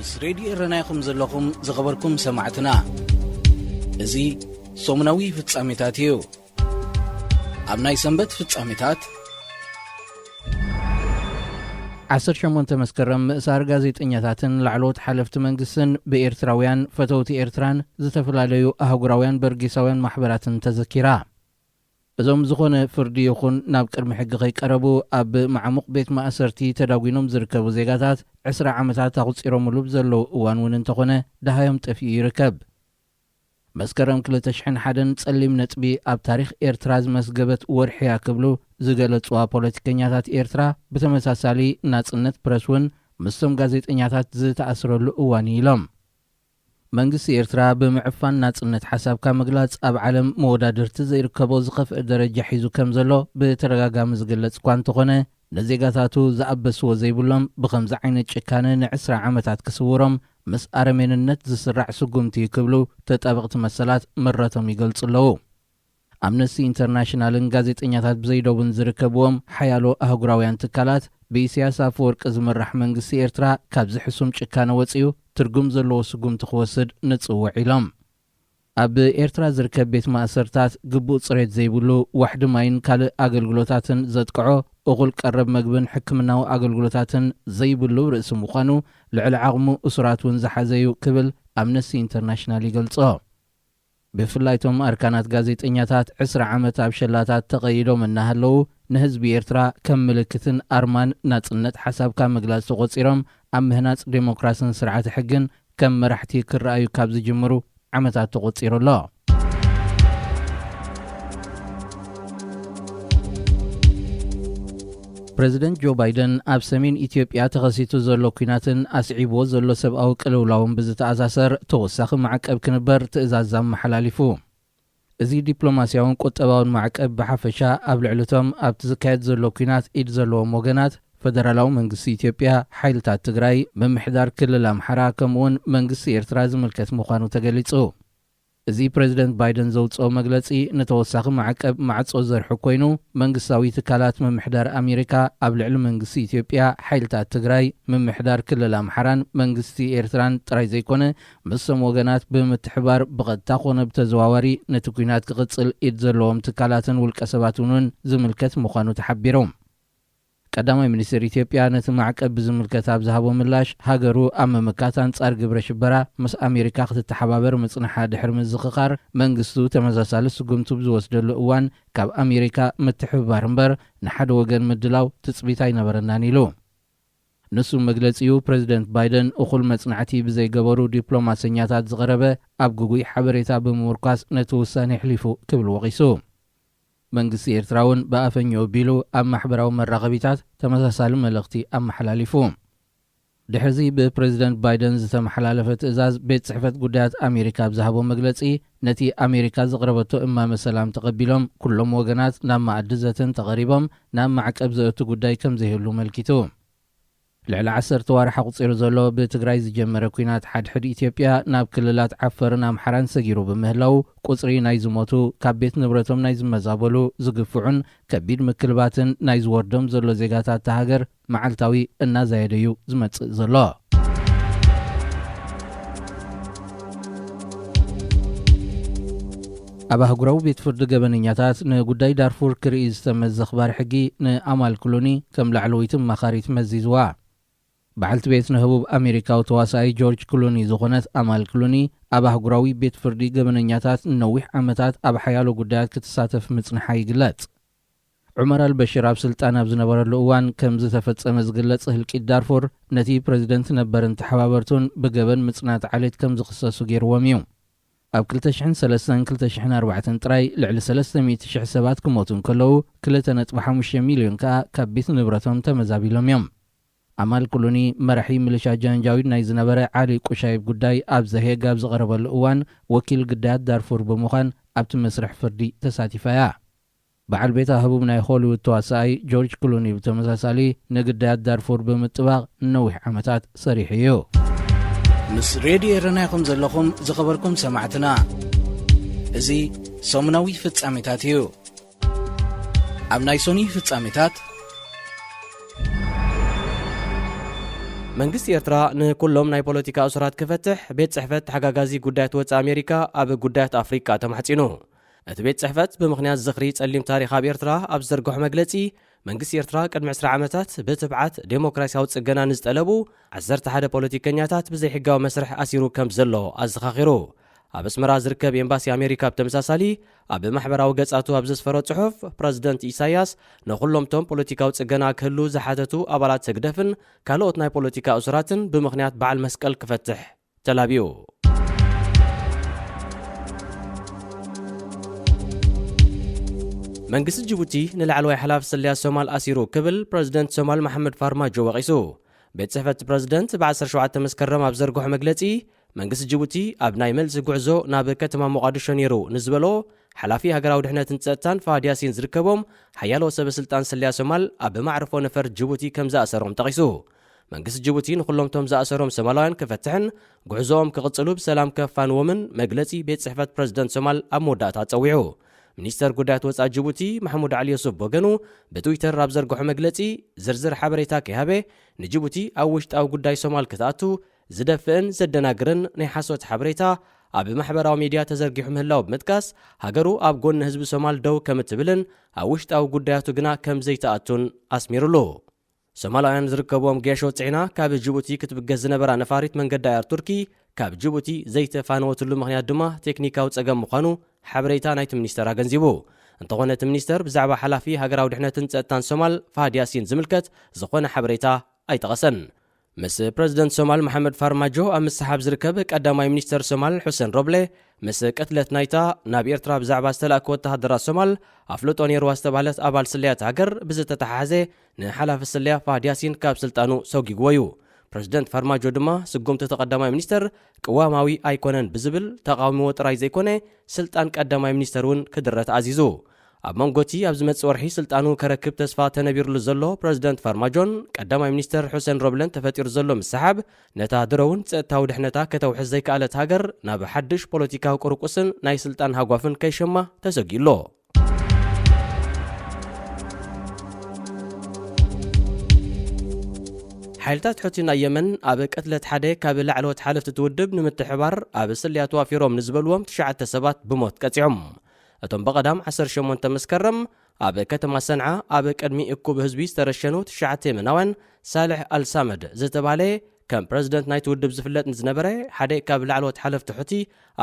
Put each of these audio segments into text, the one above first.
ምስ ሬድዮ ረናይኹም ዘለኹም ዝኸበርኩም ሰማዕትና እዚ ሶሙናዊ ፍጻሜታት እዩ። ኣብ ናይ ሰንበት ፍጻሜታት 18 መስከረም ምእሳር ጋዜጠኛታትን ላዕሎት ሓለፍቲ መንግስትን ብኤርትራውያን ፈተውቲ ኤርትራን ዝተፈላለዩ ኣህጉራውያን በርጌሳውያን ማሕበራትን ተዘኪራ እዞም ዝኾነ ፍርዲ ይኹን ናብ ቅድሚ ሕጊ ከይቀረቡ ኣብ ማዕሙቕ ቤት ማእሰርቲ ተዳጒኖም ዝርከቡ ዜጋታት 20 ዓመታት ኣቝፂሮምሉ ብዘለዉ እዋን እውን እንተኾነ ዳሃዮም ጠፊኡ ይርከብ። መስከረም 2001 ጸሊም ነጥቢ ኣብ ታሪኽ ኤርትራ ዝመስገበት ወርሕያ ክብሉ ዝገለጽዋ ፖለቲከኛታት ኤርትራ ብተመሳሳሊ ናጽነት ፕረስ እውን ምስቶም ጋዜጠኛታት ዝተኣስረሉ እዋን ኢሎም መንግስቲ ኤርትራ ብምዕፋን ናጽነት ሓሳብካ ምግላጽ ኣብ ዓለም መወዳድርቲ ዘይርከቦ ዝኸፍአ ደረጃ ሒዙ ከም ዘሎ ብተደጋጋሚ ዝግለጽ እኳ እንተኾነ ነዜጋታቱ ዝኣበስዎ ዘይብሎም ብኸምዚ ዓይነት ጭካነ ን20 ዓመታት ክስውሮም ምስ ኣረሜንነት ዝስራዕ ስጉምቲ ክብሉ ተጣበቕቲ መሰላት መረቶም ይገልጹ ኣለዉ። ኣምነስቲ ኢንተርናሽናልን ጋዜጠኛታት ብዘይደቡን ዝርከብዎም ሓያሎ ኣህጉራውያን ትካላት ብኢሳያስ ኣፈወርቂ ዝምራሕ መንግስቲ ኤርትራ ካብ ዝሕሱም ጭካነ ወፂኡ ትርጉም ዘለዎ ስጉምቲ ክወስድ ንጽውዕ ኢሎም ኣብ ኤርትራ ዝርከብ ቤት ማእሰርታት ግቡእ ጽሬት ዘይብሉ ዋሕዲ ማይን ካልእ ኣገልግሎታትን ዘጥቅዖ እኹል ቀረብ መግብን ሕክምናዊ ኣገልግሎታትን ዘይብሉ ርእሲ ምዃኑ ልዕሊ ዓቕሙ እሱራት እውን ዝሓዘዩ ክብል ኣምነስቲ ኢንተርናሽናል ይገልጾ። ብፍላይቶም ኣርካናት ጋዜጠኛታት 20 ዓመት ኣብ ሸላታት ተቐይዶም እናሃለዉ ንህዝቢ ኤርትራ ከም ምልክትን ኣርማን ናጽነት ሓሳብካ ምግላጽ ተቖፂሮም ኣብ ምህናጽ ዴሞክራስን ስርዓት ሕግን ከም መራሕቲ ክረኣዩ ካብ ዝጅምሩ ዓመታት ተቖፂሩ ኣሎ። ፕሬዚደንት ጆ ባይደን ኣብ ሰሜን ኢትዮጵያ ተኸሲቱ ዘሎ ኩናትን ኣስዒብዎ ዘሎ ሰብኣዊ ቅልውላውን ብዝተኣሳሰር ተወሳኺ ማዕቀብ ክንበር ትእዛዝ ኣመሓላሊፉ። እዚ ዲፕሎማስያውን ቁጠባውን ማዕቀብ ብሓፈሻ ኣብ ልዕልቶም ኣብቲ ዝካየድ ዘሎ ኩናት ኢድ ዘለዎም ወገናት ፈደራላዊ መንግስቲ ኢትዮጵያ፣ ሓይልታት ትግራይ፣ ምምሕዳር ክልል ኣምሓራ ከምኡውን መንግስቲ ኤርትራ ዝምልከት ምዃኑ ተገሊጹ። እዚ ፕሬዚደንት ባይደን ዘውፅኦ መግለጺ ንተወሳኺ ማዕቀብ ማዕጾ ዘርሑ ኮይኑ መንግስታዊ ትካላት ምምሕዳር ኣሜሪካ ኣብ ልዕሊ መንግስቲ ኢትዮጵያ፣ ሓይልታት ትግራይ፣ ምምሕዳር ክልል ኣምሓራን መንግስቲ ኤርትራን ጥራይ ዘይኮነ ምስቶም ወገናት ብምትሕባር ብቐጥታ ኮነ ብተዘዋዋሪ ነቲ ኩናት ክቕጽል ኢድ ዘለዎም ትካላትን ውልቀ ሰባትን እውን ዝምልከት ምዃኑ ተሓቢሮም። ቀዳማይ ሚኒስትር ኢትዮጵያ ነቲ ማዕቀብ ብዝምልከት ኣብ ዝሃቦ ምላሽ ሃገሩ ኣብ ምምካት አንጻር ግብረ ሽበራ ምስ ኣሜሪካ ክትተሓባበር ምጽንሓ ድሕሪ ምዝኽኻር መንግስቱ ተመሳሳሊ ስጉምቲ ብዝወስደሉ እዋን ካብ ኣሜሪካ ምትሕብባር እምበር ንሓደ ወገን ምድላው ትጽቢት ኣይነበረናን ኢሉ። ንሱ መግለጺኡ ፕሬዚደንት ባይደን እኹል መጽናዕቲ ብዘይገበሩ ዲፕሎማሰኛታት ዝቐረበ ኣብ ጉጉይ ሓበሬታ ብምውርኳስ ነቲ ውሳነ ሕሊፉ ክብል ወቒሱ። መንግስቲ ኤርትራ እውን ብኣፈኞ ኣቢሉ ኣብ ማሕበራዊ መራኸቢታት ተመሳሳሊ መልእኽቲ ኣመሓላሊፉ። ድሕዚ ብፕሬዚደንት ባይደን ዝተመሓላለፈ ትእዛዝ ቤት ጽሕፈት ጉዳያት ኣሜሪካ ብዝሃቦ መግለጺ ነቲ ኣሜሪካ ዘቕረበቶ እማመ ሰላም ተቐቢሎም ኩሎም ወገናት ናብ ማዕዲ ዘተን ተቐሪቦም ናብ ማዕቀብ ዘእቱ ጉዳይ ከም ዘይህሉ መልኪቱ። ልዕሊ 10 ዋርሕ ኣቝፂሩ ዘሎ ብትግራይ ዝጀመረ ኩናት ሓድሕድ ኢትዮጵያ ናብ ክልላት ዓፈርን ኣምሓራን ሰጊሩ ብምህላው ቁጽሪ ናይ ዝሞቱ ካብ ቤት ንብረቶም ናይ ዝመዛበሉ ዝግፍዑን ከቢድ ምክልባትን ናይ ዝወርዶም ዘሎ ዜጋታት ተሃገር መዓልታዊ እናዘየደዩ ዝመጽእ ዘሎ። ኣብ ኣህጉራዊ ቤት ፍርዲ ገበነኛታት ንጉዳይ ዳርፉር ክርኢ ዝተመዘ ኽባር ሕጊ ንኣማል ክሉኒ ከም ላዕለወይቲ መኻሪት መዚዝዋ። በዓልቲ ቤት ንህቡብ ኣሜሪካዊ ተዋሳኢ ጆርጅ ክሉኒ ዝኾነት ኣማል ክሉኒ ኣብ ኣህጉራዊ ቤት ፍርዲ ገበነኛታት ንነዊሕ ዓመታት ኣብ ሓያሎ ጉዳያት ክትሳተፍ ምጽንሓ ይግለጽ። ዑመር አልበሽር ኣብ ስልጣን ኣብ ዝነበረሉ እዋን ከም ዝተፈጸመ ዝግለጽ ህልቂት ዳርፉር ነቲ ፕሬዚደንት ነበርን ተሓባበርቱን ብገበን ምጽናት ዓሌት ከም ዝኽሰሱ ገይርዎም እዩ። ኣብ 2003-2004 ጥራይ ልዕሊ 300,000 ሰባት ክሞቱ እንከለዉ 2.5 ሚልዮን ከዓ ካብ ቤት ንብረቶም ተመዛቢሎም እዮም። ኣማል ክሉኒ መራሒ ሚሊሻ ጃንጃዊድ ናይ ዝነበረ ዓሊ ቁሻይብ ጉዳይ ኣብ ዘሄግ ኣብ ዝቐረበሉ እዋን ወኪል ግዳያት ዳርፉር ብምዃን ኣብቲ መስርሕ ፍርዲ ተሳቲፋ እያ። በዓል ቤት ህቡብ ናይ ሆሊውድ ተዋሳኢ ጆርጅ ክሉኒ ብተመሳሳሊ ንግዳያት ዳርፉር ብምጥባቕ ነዊሕ ዓመታት ሰሪሑ እዩ። ምስ ሬድዮ ረናይኹም ዘለኹም ዝኸበርኩም ሰማዕትና እዚ ሰሙናዊ ፍጻሜታት እዩ። ኣብ ናይ ሶኒ ፍጻሜታት መንግስቲ ኤርትራ ንኩሎም ናይ ፖለቲካ እስራት ክፈትሕ ቤት ጽሕፈት ሓጋጋዚ ጉዳያት ወጻኢ ኣሜሪካ ኣብ ጉዳያት ኣፍሪካ ተማሕጺኑ እቲ ቤት ጽሕፈት ብምኽንያት ዝኽሪ ጸሊም ታሪኽ ኣብ ኤርትራ ኣብ ዘርግሖ መግለጺ መንግስቲ ኤርትራ ቅድሚ 20 ዓመታት ብትብዓት ዴሞክራሲያዊ ጽገና ንዝጠለቡ 11 ፖለቲከኛታት ብዘይ ሕጋዊ መስርሕ ኣሲሩ ከም ዘሎ ኣዘኻኺሩ ኣብ ኣስመራ ዝርከብ ኤምባሲ ኣሜሪካ ብተመሳሳሊ ኣብ ማሕበራዊ ገጻቱ ኣብ ዘስፈሮ ጽሑፍ ፕረዚደንት ኢሳያስ ንኹሎምቶም ፖለቲካዊ ጽገና ክህሉ ዝሓተቱ ኣባላት ሰግደፍን ካልኦት ናይ ፖለቲካ እስራትን ብምኽንያት በዓል መስቀል ክፈትሕ ተላቢኡ መንግስቲ ጅቡቲ ንላዕለዋይ ሓላፊ ሰልያ ሶማል ኣሲሩ ክብል ፕረዚደንት ሶማል መሐመድ ፋርማጆ ወቂሱ ቤት ጽሕፈት ፕረዚደንት ብ17 መስከረም ኣብ ዘርግሖ መግለጺ መንግስቲ ጅቡቲ ኣብ ናይ መልሲ ጉዕዞ ናብ ከተማ ሞቃዲሾ ነይሩ ንዝበሎ ሓላፊ ሃገራዊ ድሕነትን ጸጥታን ፋሃድ ያሲን ዝርከቦም ሓያሎ ሰበስልጣን ሰልያ ሶማል ኣብ ማዕርፎ ነፈር ጅቡቲ ከም ዝኣሰሮም ጠቂሱ መንግስቲ ጅቡቲ ንኹሎምቶም ዝኣሰሮም ሶማላውያን ክፈትሕን ጉዕዞኦም ክቕጽሉ ብሰላም ከፋንዎምን መግለጺ ቤት ጽሕፈት ፕረዚደንት ሶማል ኣብ መወዳእታ ጸዊዑ ሚኒስተር ጉዳያት ወጻኢ ጅቡቲ ማሕሙድ ዓሊ ዩሱፍ ወገኑ ብትዊተር ኣብ ዘርግሖ መግለጺ ዝርዝር ሓበሬታ ከይሃበ ንጅቡቲ ኣብ ውሽጣዊ ጉዳይ ሶማል ክትኣቱ ዝደፍእን ዘደናግርን ናይ ሓሶት ሓበሬታ ኣብ ማሕበራዊ ሚድያ ተዘርጊሑ ምህላው ብምጥቃስ ሃገሩ ኣብ ጎኒ ህዝቢ ሶማል ደው ከም እትብልን ኣብ ውሽጣዊ ጉዳያቱ ግና ከም ዘይተኣቱን ኣስሚሩሉ ሶማላውያን ዝርከቦም ጌሾ ጽዒና ካብ ጅቡቲ ክትብገዝ ዝነበራ ነፋሪት መንገዲ ኣየር ቱርኪ ካብ ጅቡቲ ዘይተፋነወትሉ ምኽንያት ድማ ቴክኒካዊ ጸገም ምዃኑ ሓበሬታ ናይቲ ሚኒስተር ኣገንዚቡ እንተኾነ እቲ ሚኒስተር ብዛዕባ ሓላፊ ሃገራዊ ድሕነትን ጸጥታን ሶማል ፋሃድ ያሲን ዝምልከት ዝኾነ ሓበሬታ ኣይጠቐሰን ምስ ፕረዚደንት ሶማል መሐመድ ፋርማጆ ኣብ ምስሓብ ዝርከብ ቀዳማይ ሚኒስተር ሶማል ሑሰን ሮብሌ ምስ ቅትለት ናይታ ናብ ኤርትራ ብዛዕባ ዝተላእከ ወተሃደራት ሶማል ኣፍልጦ ነይርዋ ዝተባህለት ኣባል ስልያት ሃገር ብዝተተሓሓዘ ንሓላፊ ስልያ ፋሃድ ያሲን ካብ ስልጣኑ ሰጊግዎ እዩ ፕረዚደንት ፋርማጆ ድማ ስጉምቲ ተቐዳማይ ሚኒስተር ቅዋማዊ ኣይኮነን ብዝብል ተቃውሞ ጥራይ ዘይኮነ ስልጣን ቀዳማይ ሚኒስተር እውን ክድረት ኣዚዙ ኣብ መንጎቲ ኣብ ዝመጽእ ወርሒ ስልጣኑ ከረክብ ተስፋ ተነቢሩሉ ዘሎ ፕረዚደንት ፋርማጆን ቀዳማይ ሚኒስተር ሑሰን ሮብለን ተፈጢሩ ዘሎ ምስሓብ ነታ ድሮውን ጸጥታዊ ድሕነታ ከተውሕዝ ዘይከኣለት ሃገር ናብ ሓድሽ ፖለቲካዊ ቁርቁስን ናይ ስልጣን ሃጓፍን ከይሸማ ተሰጊኡሎ ሓይልታት ሑቲ ናይ የመን ኣብ ቅትለት ሓደ ካብ ላዕለዎት ሓለፍቲ ትውድብ ንምትሕባር ኣብ ስልያ ተዋፊሮም ንዝበልዎም 9 ሰባት ብሞት ቀጺዖም እቶም በቐዳም 18 መስከረም ኣብ ከተማ ሰንዓ ኣብ ቅድሚ እኩብ ህዝቢ ዝተረሸኑ 9 የመናውያን ሳልሕ አልሳመድ ዝተባህለ ከም ፕረዚደንት ናይ ትውድብ ዝፍለጥ ንዝነበረ ሓደ ካብ ላዕለዎት ሓለፍቲ ሑቲ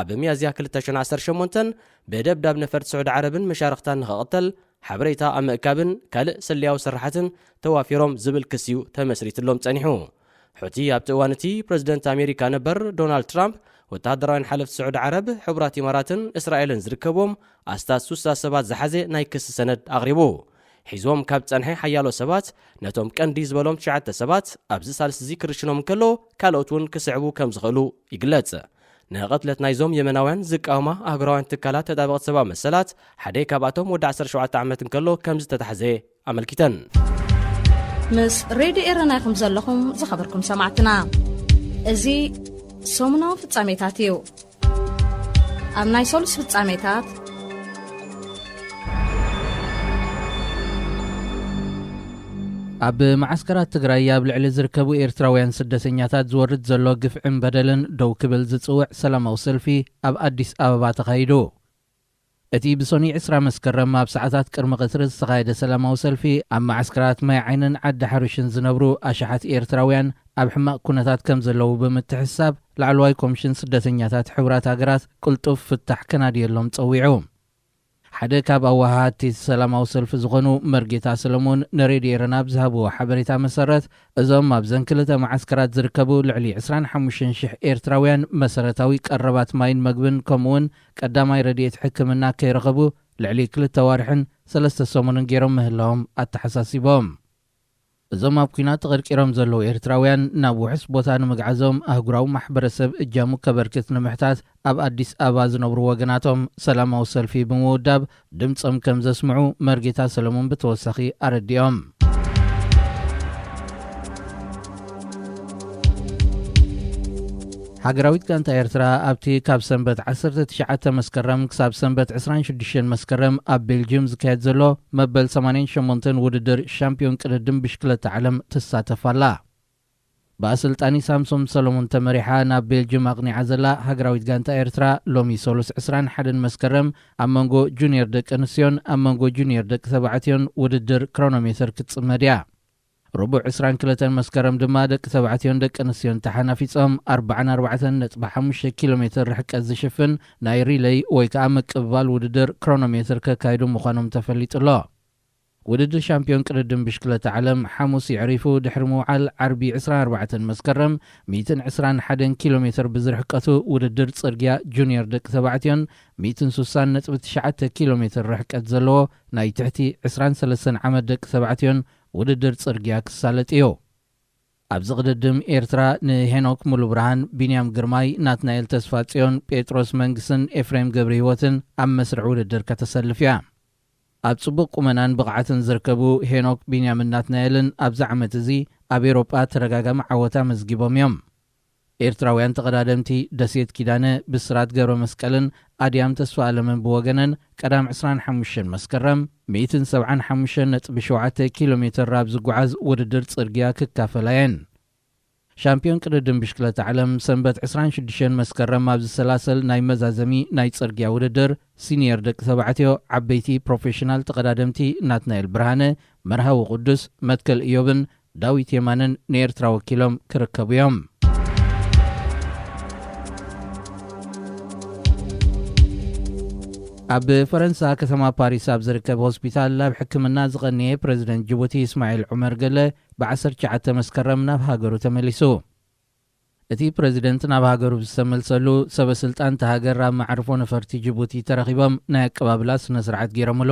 ኣብ ሚያዝያ 2018 ብደብዳብ ነፈርቲ ስዑድ ዓረብን መሻርክታን ንኽቕተል ሓበሬታ ኣብ ምእካብን ካልእ ሰልያዊ ስራሓትን ተዋፊሮም ዝብል ክስዩ ተመስሪትሎም ጸኒሑ ሑቲ ኣብቲ እዋን እቲ ፕረዚደንት ኣሜሪካ ነበር ዶናልድ ትራምፕ ወተሃደራውያን ሓለፍቲ ስዑድ ዓረብ ሕቡራት ኢማራትን እስራኤልን ዝርከቦም ኣስታት 60 ሰባት ዝሓዘ ናይ ክስ ሰነድ ኣቕሪቡ ሒዞም ካብ ጸንሐ ሓያሎ ሰባት ነቶም ቀንዲ ዝበሎም 9 ሰባት ኣብዚ ሳልሲ እዚ ክርሽኖም እንከሎ ካልኦት እውን ክስዕቡ ከም ዝኽእሉ ይግለጽ ንቐትለት ናይዞም የመናውያን ዝቃወማ ኣህጉራውያን ትካላት ተጣበቕቲ ሰብኣዊ መሰላት ሓደ ካብኣቶም ወዲ 17 ዓመት እንከሎ ከም ዝተታሕዘ ኣመልኪተን ምስ ሬድዮ ኤረና ኢኹም ዘለኹም ዝኸበርኩም ሰማዕትና እዚ ሰሙናዊ ፍጻሜታት እዩ ኣብ ናይ ሶሉስ ፍጻሜታት ኣብ ማዓስከራት ትግራይ ኣብ ልዕሊ ዝርከቡ ኤርትራውያን ስደተኛታት ዝወርድ ዘሎ ግፍዕን በደልን ደው ክብል ዝጽውዕ ሰላማዊ ሰልፊ ኣብ ኣዲስ ኣበባ ተኻይዱ እቲ ብሶኒ 20 መስከረም ኣብ ሰዓታት ቅድሚ ቀትሪ ዝተኻየደ ሰላማዊ ሰልፊ ኣብ ማዓስከራት ማይ ዓይንን ዓዲ ሓሩሽን ዝነብሩ ኣሽሓት ኤርትራውያን ኣብ ሕማቕ ኩነታት ከም ዘለዉ ብምትሕሳብ ላዕለዋይ ኮሚሽን ስደተኛታት ሕቡራት ሃገራት ቅልጡፍ ፍታሕ ከናድየሎም ጸዊዑ ሓደ ካብ ኣዋሃድቲ ሰላማዊ ሰልፊ ዝኾኑ መርጌታ ሰለሞን ንሬድዮ ኤረና ብዝሃብዎ ሓበሬታ መሰረት እዞም ኣብ ዘንክልተ ማዓስከራት ዝርከቡ ልዕሊ 25,000 ኤርትራውያን መሰረታዊ ቀረባት ማይን መግብን ከምኡውን ቀዳማይ ረድኤት ሕክምና ከይረኸቡ ልዕሊ 2 ዋርሕን 3 ሰሙንን ገይሮም ምህላዎም ኣተሓሳሲቦም እዞም ኣብ ኩናት ተቐርቂሮም ዘለዉ ኤርትራውያን ናብ ውሕስ ቦታ ንምግዓዞም ኣህጉራዊ ማሕበረሰብ እጃሙ ከበርክት ንምሕታት ኣብ ኣዲስ ኣበባ ዝነብሩ ወገናቶም ሰላማዊ ሰልፊ ብምውዳብ ድምፆም ከም ዘስምዑ መርጌታ ሰለሞን ብተወሳኺ ኣረዲኦም ሃገራዊት ጋንታ ኤርትራ ኣብቲ ካብ ሰንበት 19 መስከረም ክሳብ ሰንበት 26 መስከረም ኣብ ቤልጅየም ዝካየድ ዘሎ መበል 88 ውድድር ሻምፒዮን ቅድድም ብሽክለታ ዓለም ትሳተፍ ኣላ በአሰልጣኒ ሳምሶን ሰሎሞን ተመሪሓ ናብ ቤልጅየም ኣቕኒዓ ዘላ ሃገራዊት ጋንታ ኤርትራ ሎሚ 21 መስከረም ኣብ መንጎ ጁኒየር ደቂ ኣንስትዮን ኣብ መንጎ ጁኒየር ደቂ ተባዕትዮን ውድድር ክሮኖሜትር ክትጽመድ እያ። ረቡዕ 22 መስከረም ድማ ደቂ ተባዕትዮን ደቂ ኣንስትዮን ተሓናፊጾም 44.5 ኪሎ ሜትር ርሕቀት ዝሽፍን ናይ ሪሌይ ወይ ከዓ ምቅብባል ውድድር ክሮኖሜትር ከካይዱ ምዃኖም ተፈሊጡሎ። ውድድር ሻምፒዮን ቅድድም ብሽክለታ ዓለም ሓሙስ ይዕሪፉ ድሕሪ ምውዓል ዓርቢ 24 መስከረም 121 ኪሎ ሜትር ብዝርሕቀቱ ውድድር ጽርግያ ጁኒየር ደቂ ተባዕትዮን 160.9 ኪሎ ሜትር ርሕቀት ዘለዎ ናይ ትሕቲ 23 ዓመት ደቂ ተባዕትዮን ውድድር ጽርግያ ክሳለጥ እዩ። ኣብዚ ቅድድም ኤርትራ ንሄኖክ ሙሉ ብርሃን፣ ቢንያም ግርማይ፣ ናትናኤል ተስፋጽዮን፣ ጴጥሮስ መንግስን ኤፍሬም ገብረ ህይወትን ኣብ መስርዕ ውድድር ከተሰልፍ እያ። ኣብ ጽቡቕ ቁመናን ብቕዓትን ዝርከቡ ሄኖክ፣ ቢንያም ናትናኤልን ኣብዚ ዓመት እዚ ኣብ ኤሮጳ ተረጋጋሚ ዓወታ መዝጊቦም እዮም። ኤርትራውያን ተቐዳደምቲ ደሴት ኪዳነ፣ ብስራት ገብረ መስቀልን ኣድያም ተስፋ ኣለመን ብወገነን ቀዳም 25 መስከረም 175.7 ኪሎ ሜትር ኣብ ዝጓዓዝ ውድድር ጽርግያ ክካፈላየን። ሻምፒዮን ቅድድም ብሽክለታ ዓለም ሰንበት 26 መስከረም ኣብ ዝሰላሰል ናይ መዛዘሚ ናይ ጽርግያ ውድድር ሲኒየር ደቂ ተባዕትዮ ዓበይቲ ፕሮፌሽናል ተቐዳደምቲ ናትናኤል ብርሃነ፣ መርሃዊ ቅዱስ፣ መትከል ኢዮብን ዳዊት የማንን ንኤርትራ ወኪሎም ክርከቡ እዮም። ኣብ ፈረንሳ ከተማ ፓሪስ ኣብ ዝርከብ ሆስፒታል ላብ ሕክምና ዝቐንየ ፕሬዚደንት ጅቡቲ እስማኤል ዑመር ገለ ብ19 መስከረም ናብ ሃገሩ ተመሊሱ። እቲ ፕሬዚደንት ናብ ሃገሩ ዝተመልሰሉ ሰበስልጣን ተሃገር ኣብ ማዕርፎ ነፈርቲ ጅቡቲ ተረኺቦም ናይ ኣቀባብላ ስነ ስርዓት ገይሮምሉ።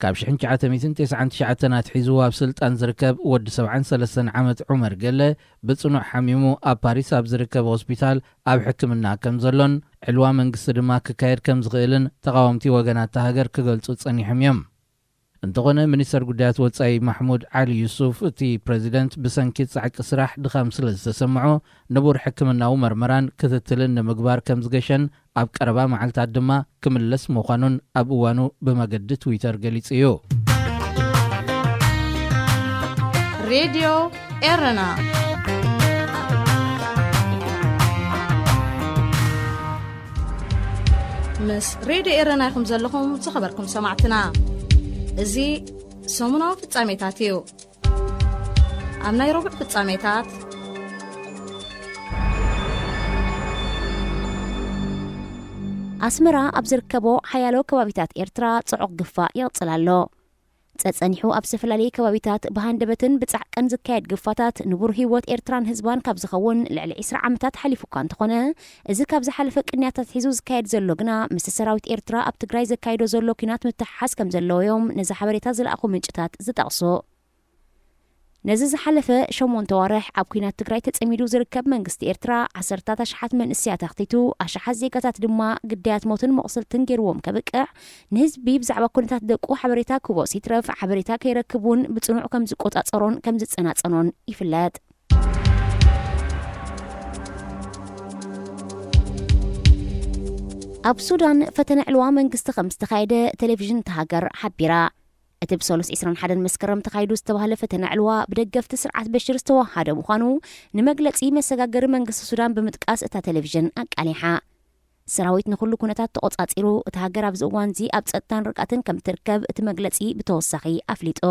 ካብ 1999 ኣትሒዙ ኣብ ስልጣን ዝርከብ ወዲ 73 ዓመት ዑመር ገለ ብጽኑዕ ሓሚሙ ኣብ ፓሪስ ኣብ ዝርከብ ሆስፒታል ኣብ ሕክምና ከም ዘሎን ዕልዋ መንግስቲ ድማ ክካየድ ከም ዝኽእልን ተቃወምቲ ወገናት ሃገር ክገልጹ ጸኒሖም እዮም። እንተኾነ ሚኒስተር ጉዳያት ወጻኢ ማሕሙድ ዓሊ ዩሱፍ እቲ ፕሬዚደንት ብሰንኪት ጻዕቂ ስራሕ ድኻም ስለ ዝተሰምዖ ንቡር ሕክምናዊ መርመራን ክትትልን ንምግባር ከም ዝገሸን ኣብ ቀረባ መዓልታት ድማ ክምለስ ምዃኑን ኣብ እዋኑ ብመገዲ ትዊተር ገሊጹ እዩ። ሬድዮ ኤረና ምስ ሬድዮ ኤረና ይኹም ዘለኹም ዝኸበርኩም ሰማዕትና እዚ ሰሙናዊ ፍጻሜታት እዩ። ኣብ ናይ ረቡዕ ፍጻሜታት ኣስመራ ኣብ ዝርከቦ ሓያሎ ከባቢታት ኤርትራ ጽዑቕ ግፋእ ይቕጽል ኣሎ። ጸጸኒሑ ኣብ ዝተፈላለዩ ከባቢታት ብሃንደበትን ብጻዕቀን ዝካየድ ግፋታት ንቡር ህይወት ኤርትራን ህዝባን ካብ ዝኸውን ልዕሊ 20 ዓመታት ሓሊፉካ እንተኾነ እዚ ካብ ዝሓለፈ ቅንያታት ሒዙ ዝካየድ ዘሎ ግና ምስ ሰራዊት ኤርትራ ኣብ ትግራይ ዘካይዶ ዘሎ ኩናት ምትሓሓዝ ከም ዘለዎ እዮም ነዚ ሓበሬታ ዝለኣኹ ምንጭታት ዝጠቕሱ። ነዚ ዝሓለፈ 8 ወርሕ ኣብ ኩናት ትግራይ ተጸሚዱ ዝርከብ መንግስቲ ኤርትራ 10 ኣሽሓት መንእስያት ኣኽቲቱ ኣሽሓት ዜጋታት ድማ ግዳያት ሞትን መቕሰልትን ገይርዎም ከብቅዕ ንህዝቢ ብዛዕባ ኩነታት ደቁ ሓበሬታ ክቦ ሲትረፍ ሓበሬታ ከይረክቡን ብጽኑዕ ከም ዝቆጻጸሮን ከም ዝጸናጸኖን ይፍለጥ። ኣብ ሱዳን ፈተነ ዕልዋ መንግስቲ ከም ዝተኻየደ ቴሌቪዥን ተሃገር ሓቢራ። እቲ ብሰሉስ 21 መስከረም ተኻይዱ ዝተባህለ ፈተነ ዕልዋ ብደገፍቲ ስርዓት በሽር ዝተዋሃደ ምዃኑ ንመግለጺ መሰጋገሪ መንግስቲ ሱዳን ብምጥቃስ እታ ቴሌቪዥን ኣቃሊሓ። ሰራዊት ንኹሉ ኩነታት ተቆጻጺሩ እቲ ሃገር ኣብዚ እዋን እዚ ኣብ ጸጥታን ርቃትን ከም ትርከብ እቲ መግለጺ ብተወሳኺ ኣፍሊጦ።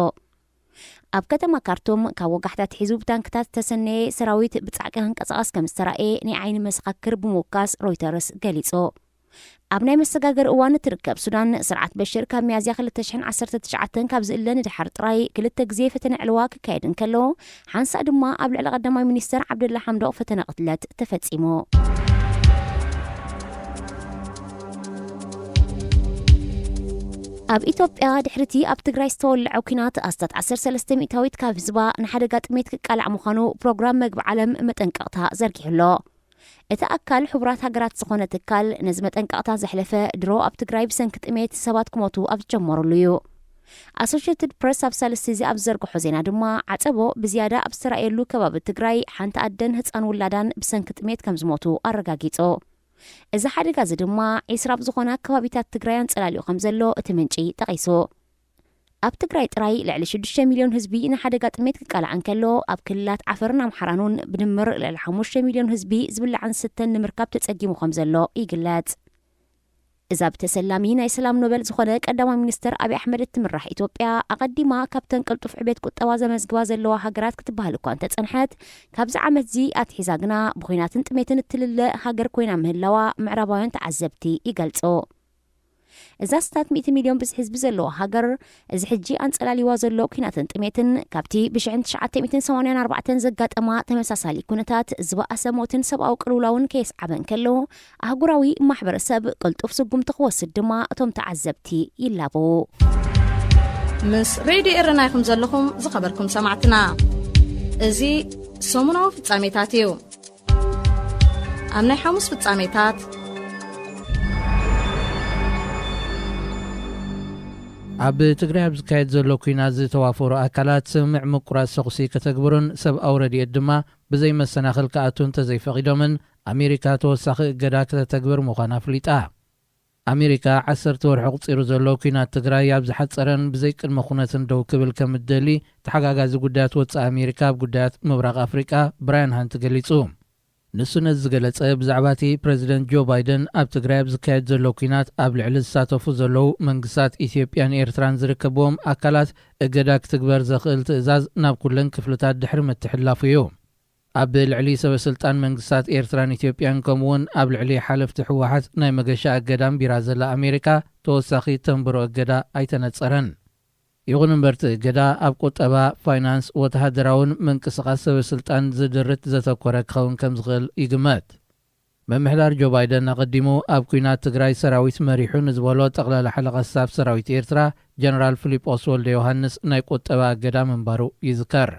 ኣብ ከተማ ካርቱም ካብ ወጋሕታት ሒዙ ብታንክታት ተሰነየ ሰራዊት ብጻዕቂ ክንቀሳቐስ ከም ዝተረኣየ ናይ ዓይኒ መሰኻክር ብምውካስ ሮይተርስ ገሊጹ። ኣብ ናይ መሰጋገር እዋን ትርከብ ሱዳን ስርዓት በሽር ካብ ሚያዝያ 2019 ካብ ዝእለ ንድሓር ጥራይ 2 ግዜ ፈተነ ዕልዋ ክካየድ እንከሎ ሓንሳእ ድማ ኣብ ልዕሊ ቀዳማይ ሚኒስተር ዓብደላ ሓምዶቕ ፈተነ ቅትለት ተፈጺሙ። ኣብ ኢትዮጵያ ድሕርቲ ኣብ ትግራይ ዝተወልዐ ኩናት ኣስታት 13 ሚእታዊት ካብ ህዝባ ንሓደጋ ጥሜት ክቃላዕ ምዃኑ ፕሮግራም መግቢ ዓለም መጠንቀቕታ ዘርጊሑሎ። እቲ ኣካል ሕቡራት ሃገራት ዝኾነ ትካል ነዚ መጠንቀቕታ ዘሕለፈ ድሮ ኣብ ትግራይ ብሰንኪ ጥሜት ሰባት ክሞቱ ኣብ ዝጀመሩሉ እዩ። ኣሶሽትድ ፕሬስ ኣብ ሳልስቲ እዚ ኣብ ዘርግሖ ዜና ድማ ዓጸቦ ብዝያዳ ኣብ ዝተራእየሉ ከባቢ ትግራይ ሓንቲ ኣደን ህፃን ውላዳን ብሰንኪ ጥሜት ከም ዝሞቱ ኣረጋጊጹ። እዚ ሓደጋ እዚ ድማ 20 ዝኾነ ከባቢታት ትግራይ ኣንጸላልዩ ከም ዘሎ እቲ ምንጪ ጠቒሱ። ኣብ ትግራይ ጥራይ ልዕሊ 6 ሚልዮን ህዝቢ ንሓደጋ ጥሜት ክቃልዓን ከሎ ኣብ ክልላት ዓፈርን ኣምሓራኑን ብድምር ልዕሊ 5 ሚልዮን ህዝቢ ዝብላዕን ስተን ንምርካብ ተጸጊሙ ከም ዘሎ ይግለጽ። እዛ ብተሰላሚ ናይ ሰላም ኖበል ዝኾነ ቀዳማይ ሚኒስትር ኣብይ ኣሕመድ እትምራሕ ኢትዮጵያ ኣቐዲማ ካብተን ቅልጡፍ ዕቤት ቁጠባ ዘመዝግባ ዘለዋ ሃገራት ክትበሃል እኳ እንተጸንሐት ካብዚ ዓመት እዚ ኣትሒዛ ግና ብኹናትን ጥሜትን እትልለ ሃገር ኮይና ምህላዋ ምዕራባውያን ተዓዘብቲ ይገልጹ። እዛ 100 ሚልዮን ብዝሒ ህዝቢ ዘለዋ ሃገር እዚ ሕጂ ኣንጸላሊዋ ዘሎ ኩናትን ጥሜትን ካብቲ ብ1984 ዘጋጠማ ተመሳሳሊ ኩነታት ዝበኣሰ ሞትን ሰብኣዊ ቅልውላውን ከየስዓበን ከሎ ኣህጉራዊ ማሕበረሰብ ቅልጡፍ ስጉምቲ ክወስድ ድማ እቶም ተዓዘብቲ ይላቡ። ምስ ሬድዮ ኤረና ይኹም ዘለኹም ዝኸበርኩም ሰማዕትና እዚ ሰሙናዊ ፍጻሜታት እዩ። ኣብ ናይ ሐሙስ ፍጻሜታት ኣብ ትግራይ ኣብ ዝካየድ ዘሎ ኩናት ዝተዋፈሩ ኣካላት ስምዕ ምቁራጽ ሰቑሲ ከተግብሩን ሰብኣዊ ረድኤት ድማ ብዘይ መሰናኽል ከኣቱን ተዘይፈቒዶምን ኣሜሪካ ተወሳኺ እገዳ ከተተግብር ምዃና ኣፍሊጣ። ኣሜሪካ 10 ወርሒ ቁፂሩ ዘሎ ኩናት ትግራይ ኣብ ዝሓፀረን ብዘይ ቅድመ ኩነትን ደው ክብል ከም እትደሊ ተሓጋጋዚ ጉዳያት ወፃኢ ኣሜሪካ ኣብ ጉዳያት ምብራቕ ኣፍሪቃ ብራያን ሃንቲ ገሊጹ። ንሱ ነዚ ዝገለጸ ብዛዕባ እቲ ፕረዚደንት ጆ ባይደን ኣብ ትግራይ ኣብ ዝካየድ ዘሎ ኩናት ኣብ ልዕሊ ዝሳተፉ ዘለዉ መንግስታት ኢትዮጵያን ኤርትራን ዝርከብዎም ኣካላት እገዳ ክትግበር ዘኽእል ትእዛዝ ናብ ኩለን ክፍልታት ድሕሪ ምትሕላፉ እዩ። ኣብ ልዕሊ ሰበስልጣን መንግስታት ኤርትራን ኢትዮጵያን ከምኡውን ኣብ ልዕሊ ሓለፍቲ ሕወሓት ናይ መገሻ እገዳን ቢራ ዘላ ኣሜሪካ ተወሳኺ ተንብሮ እገዳ ኣይተነጸረን። ይኹን እምበርቲ እገዳ ኣብ ቁጠባ፣ ፋይናንስ፣ ወተሃደራውን ምንቅስቓስ ሰበስልጣን ዝድርት ዘተኮረ ክኸውን ከም ዝኽእል ይግመት። መምሕዳር ጆ ባይደን ኣቐዲሙ ኣብ ኩናት ትግራይ ሰራዊት መሪሑ ንዝበሎ ጠቕላላ ሓለቓ ስታፍ ሰራዊት ኤርትራ ጀነራል ፊሊጶስ ወልደ ዮሃንስ ናይ ቁጠባ እገዳ ምንባሩ ይዝከር።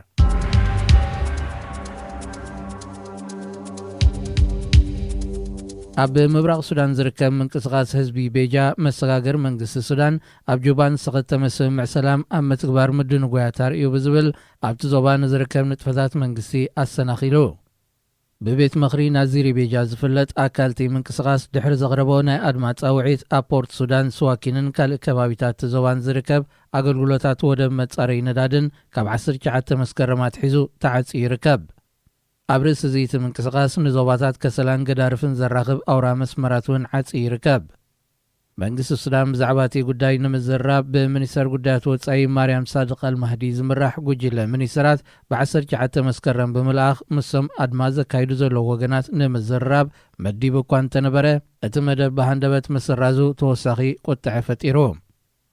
ኣብ ምብራቕ ሱዳን ዝርከብ ምንቅስቓስ ህዝቢ ቤጃ መሰጋገር መንግስቲ ሱዳን ኣብ ጁባን ዝተኸተመ ስምምዕ ሰላም ኣብ ምትግባር ምድን ጓያታር እዩ ብዝብል ኣብቲ ዞባ ንዝርከብ ንጥፈታት መንግስቲ ኣሰናኺሉ። ብቤት መኽሪ ናዚሪ ቤጃ ዝፍለጥ ኣካልቲ ምንቅስቓስ ድሕሪ ዘቕረቦ ናይ ኣድማ ጻውዒት ኣብ ፖርት ሱዳን ስዋኪንን ካልእ ከባቢታት ዞባን ዝርከብ ኣገልግሎታት ወደብ መጻረዪ ነዳድን ካብ 19 መስከረም ኣትሒዙ ተዓጺ ይርከብ። ኣብ ርእሲ እዚ እቲ ምንቅስቓስ ንዞባታት ከሰላን ገዳርፍን ዘራኽብ ኣውራ መስመራት እውን ዓጺ ይርከብ። መንግስቲ ሱዳን ብዛዕባ እቲ ጉዳይ ንምዝራብ ብሚኒስተር ጉዳያት ወጻኢ ማርያም ሳድቅ አልማህዲ ዝምራሕ ጉጅለ ሚኒስተራት ብ19 መስከረም ብምልኣኽ ምሶም ኣድማ ዘካይዱ ዘለዉ ወገናት ንምዝራብ መዲቡ እኳ እንተነበረ እቲ መደብ ብሃንደበት ምስራዙ ተወሳኺ ቁጥዐ ፈጢሩ።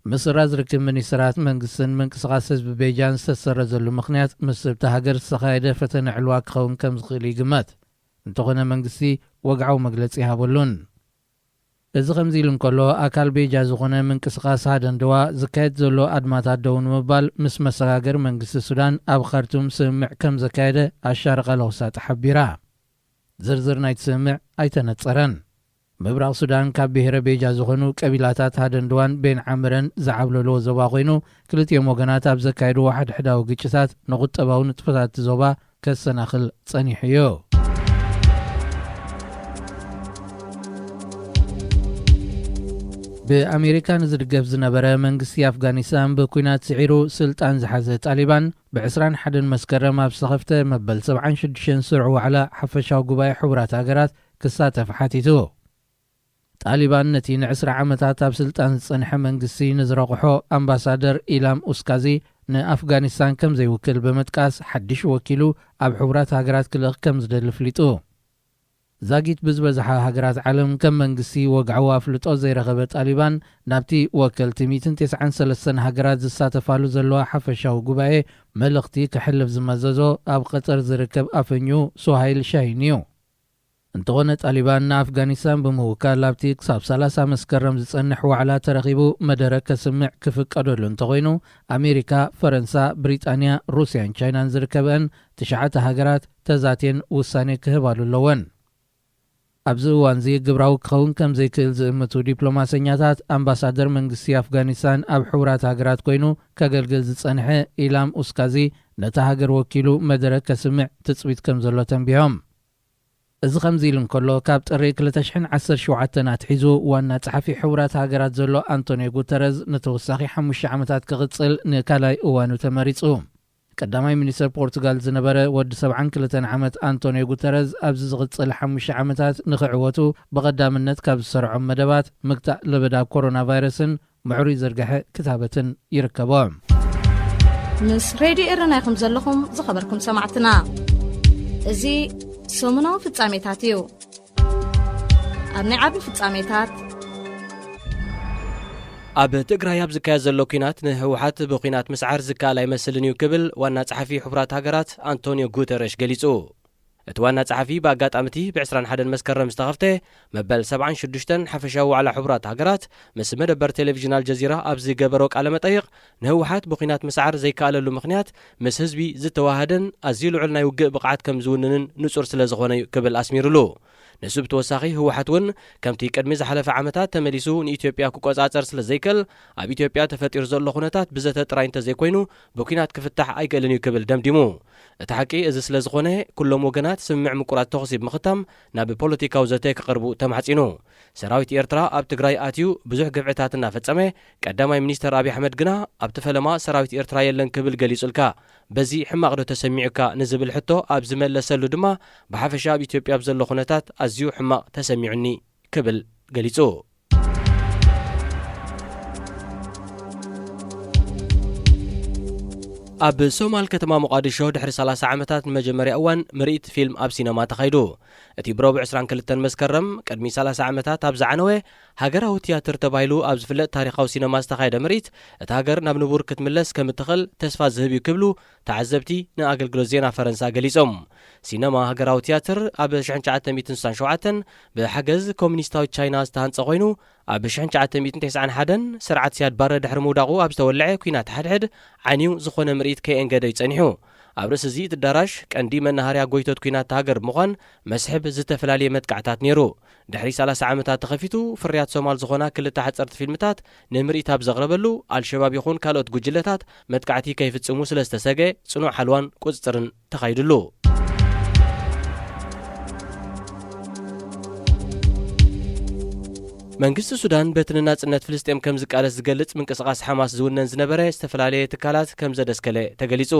ምስራዝ ርክብ ሚኒስተራት መንግስትን ምንቅስቓስ ህዝቢ ቤጃን ዝተሰረዘሉ ምኽንያት ምስ እብቲ ሃገር ዝተኻየደ ፈተነ ዕልዋ ክኸውን ከም ዝኽእል ይግመት። እንተኾነ መንግስቲ ወግዓዊ መግለጺ ይሃበሉን። እዚ ከምዚ ኢሉ እንከሎ ኣካል ቤጃ ዝኾነ ምንቅስቓስ ሃደንድዋ ዝካየድ ዘሎ ኣድማታት ደው ንምባል ምስ መሰጋገር መንግስቲ ሱዳን ኣብ ካርቱም ስምምዕ ከም ዘካየደ ኣሻርቀ ለውሳጥ ሓቢራ። ዝርዝር ናይቲ ስምምዕ ኣይተነጸረን። ምብራቕ ሱዳን ካብ ብሔረ ቤጃ ዝኾኑ ቀቢላታት ሃደንድዋን ቤን ዓምረን ዝዓብለልዎ ዞባ ኮይኑ ክልቲኦም ወገናት ኣብ ዘካየድዎ ሓድሕዳዊ ግጭታት ንቁጠባዊ ንጥፈታት ዞባ ከሰናኽል ጸኒሑ እዩ። ብኣሜሪካ ንዝድገፍ ዝነበረ መንግስቲ ኣፍጋኒስታን ብኩናት ስዒሩ ስልጣን ዝሓዘ ጣሊባን ብ21 መስከረም ኣብ ዝተኸፍተ መበል 76 ስርዑ ዋዕላ ሓፈሻዊ ጉባኤ ሕቡራት ሃገራት ክሳተፍ ሓቲቱ። ጣሊባን ነቲ ን20 ዓመታት ኣብ ስልጣን ዝጸንሐ መንግስቲ ንዝረቕሖ ኣምባሳደር ኢላም ኡስካዚ ንኣፍጋኒስታን ከም ዘይውክል ብምጥቃስ ሓድሽ ወኪሉ ኣብ ሕቡራት ሃገራት ክልእኽ ከም ዝደሊ ፍሊጡ። ዛጊት ብዝበዝሓ ሃገራት ዓለም ከም መንግስቲ ወግዓዊ ኣፍልጦ ዘይረኸበ ጣሊባን ናብቲ ወከልቲ 193 ሃገራት ዝሳተፋሉ ዘለዋ ሓፈሻዊ ጉባኤ መልእኽቲ ክሕልፍ ዝመዘዞ ኣብ ቀጠር ዝርከብ ኣፈኙ ሶሃይል ሻሂን እዩ። እንተኾነ ጣሊባን ንኣፍጋኒስታን ብምውካል ኣብቲ ክሳብ 30 መስከረም ዝጸንሕ ዋዕላ ተረኺቡ መደረ ከስምዕ ክፍቀደሉ እንተኾይኑ ኣሜሪካ፣ ፈረንሳ፣ ብሪጣንያ፣ ሩስያን ቻይናን ዝርከበን 9 ሃገራት ተዛትየን ውሳኔ ክህባሉ ኣለወን። ኣብዚ እዋን እዚ ግብራዊ ክኸውን ከም ዘይክእል ዝእምቱ ዲፕሎማሰኛታት ኣምባሳደር መንግስቲ ኣፍጋኒስታን ኣብ ሕቡራት ሃገራት ኮይኑ ከገልግል ዝጸንሐ ኢላም ኡስካዚ ነቲ ሃገር ወኪሉ መደረ ከስምዕ ትጽቢት ከም ዘሎ ተንቢሆም። እዚ ከምዚ ኢሉ እንከሎ ካብ ጥሪ 2017 ኣትሒዙ ዋና ጸሓፊ ሕቡራት ሃገራት ዘሎ አንቶኒዮ ጉተረዝ ንተወሳኺ 5 ዓመታት ክቕጽል ንካልኣይ እዋኑ ተመሪጹ። ቀዳማይ ሚኒስትር ፖርቱጋል ዝነበረ ወዲ 72 ዓመት አንቶኒዮ ጉተረዝ ኣብዚ ዝቕጽል 5 ዓመታት ንኽዕወቱ ብቐዳምነት ካብ ዝሰርዖም መደባት ምግታእ ለበዳብ ኮሮና ቫይረስን ምዕሩይ ዘርግሐ ክታበትን ይርከቦም። ምስ ሬድዮ ኤረና ኢኹም ዘለኹም ዝኸበርኩም ሰማዕትና እዚ ሰሙናዊ ፍጻሜታት እዩ። ኣብ ናይ ዓቢ ፍጻሜታት ኣብ ትግራይ ኣብ ዝካየድ ዘሎ ኩናት ንህወሓት ብኩናት ምስዓር ዝከኣል ኣይመስልን እዩ ክብል ዋና ጸሓፊ ሕቡራት ሃገራት አንቶኒዮ ጉተረሽ ገሊጹ። እቲ ዋና ጸሓፊ ብኣጋጣሚቲ ብ21 መስከረም ዝተኸፍተ መበል 76 ሓፈሻዊ ዋዕላ ሕቡራት ሃገራት ምስ መደበር ቴሌቪዥን አልጀዚራ ኣብ ዝገበሮ ቃለ መጠይቕ ንህወሓት ብኩናት ምስዓር ዘይከኣለሉ ምኽንያት ምስ ህዝቢ ዝተዋሃደን ኣዝዩ ልዑል ናይ ውግእ ብቕዓት ከም ዝውንንን ንጹር ስለ ዝኾነ እዩ ክብል ኣስሚሩሉ። ንሱ ብተወሳኺ ህወሓት እውን ከምቲ ቅድሚ ዝሓለፈ ዓመታት ተመሊሱ ንኢትዮጵያ ክቆጻጸር ስለ ዘይክእል ኣብ ኢትዮጵያ ተፈጢሩ ዘሎ ኩነታት ብዘተ ጥራይ እንተዘይኮይኑ ብኩናት ክፍታሕ ኣይክእልን እዩ ክብል ደምዲሙ። እቲ ሓቂ እዚ ስለ ዝኾነ ኩሎም ወገናት ስምምዕ ምቁራት ተኸሲ ብምኽታም ናብ ፖለቲካዊ ዘተ ክቐርቡ ተማሕጺኑ። ሰራዊት ኤርትራ ኣብ ትግራይ ኣትዩ ብዙሕ ግብዕታት እናፈጸመ ቀዳማይ ሚኒስተር ኣብዪ ኣሕመድ ግና ኣብቲ ፈለማ ሰራዊት ኤርትራ የለን ክብል ገሊጹልካ በዚ ሕማቕ ዶ ተሰሚዑካ ንዝብል ሕቶ ኣብ ዝመለሰሉ ድማ ብሓፈሻ ኣብ ኢትዮጵያ ብዘሎ ኩነታት ኣዝዩ ሕማቕ ተሰሚዑኒ ክብል ገሊጹ። ኣብ ሶማል ከተማ ሞቃዲሾ ድሕሪ 30 ዓመታት ንመጀመርያ እዋን ምርኢት ፊልም ኣብ ሲነማ ተኻይዱ። እቲ ብረቡዕ 22 መስከረም ቅድሚ 30 ዓመታት ኣብ ዝዓነወ ሃገራዊ ቲያትር ተባሂሉ ኣብ ዝፍለጥ ታሪኻዊ ሲነማ ዝተኻየደ ምርኢት እቲ ሃገር ናብ ንቡር ክትምለስ ከም እትኽእል ተስፋ ዝህብ እዩ ክብሉ ተዓዘብቲ ንኣገልግሎት ዜና ፈረንሳ ገሊጾም። ሲነማ ሃገራዊ ቲያትር ኣብ 1967 ብሓገዝ ኮሙኒስታዊ ቻይና ዝተሃንጸ ኮይኑ ኣብ 1991 ስርዓት ሲያድ ባረ ድሕሪ ምውዳቑ ኣብ ዝተወልዐ ኩናት ሓድሕድ ዓንዩ ዝኾነ ምርኢት ከየእንገደ ይጸኒሑ። ኣብ ርእሲ እዚ ትዳራሽ ቀንዲ መናሃርያ ጎይቶት ኩናት ሃገር ምዃን መስሕብ ዝተፈላለየ መጥቃዕታት ነይሩ። ድሕሪ 30 ዓመታት ተኸፊቱ ፍርያት ሶማል ዝኾና ክልተ ሓጸርቲ ፊልምታት ንምርኢት ኣብ ዘቕረበሉ አልሸባብ ይኹን ካልኦት ጉጅለታት መጥቃዕቲ ከይፍጽሙ ስለ ዝተሰገ ጽኑዕ ሓልዋን ቁጽጽርን ተኻይዱሉ። መንግስቲ ሱዳን በቲ ናጽነት ፍልስጤም ከም ዝቃለስ ዝገልጽ ምንቅስቓስ ሓማስ ዝውነን ዝነበረ ዝተፈላለየ ትካላት ከም ዘደስከለ ተገሊጹ።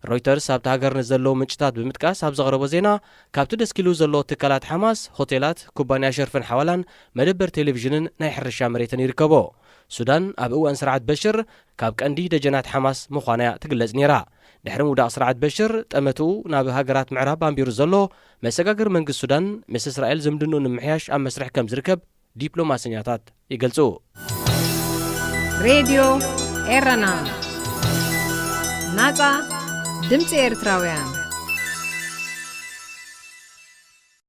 ሮይተርስ ኣብቲ ሃገር ንዘለዉ ምንጭታት ብምጥቃስ ኣብ ዘቕረቦ ዜና ካብቲ ደስኪሉ ዘሎ ትካላት ሓማስ ሆቴላት፣ ኩባንያ ሸርፍን ሓዋላን፣ መደበር ቴሌቪዥንን ናይ ሕርሻ መሬትን ይርከቦ። ሱዳን ኣብ እዋን ስርዓት በሽር ካብ ቀንዲ ደጀናት ሓማስ ምዃና ትግለጽ ነይራ። ድሕሪ ምውዳቕ ስርዓት በሽር ጠመቱ ናብ ሃገራት ምዕራብ ኣንቢሩ ዘሎ መሰጋገር መንግስቲ ሱዳን ምስ እስራኤል ዝምድንኡ ንምሕያሽ ኣብ መስርሕ ከም ዝርከብ ዲፕሎማስኛታት ይገልጹ። ሬድዮ ኤረና ናጻ ድምፂ ኤርትራውያን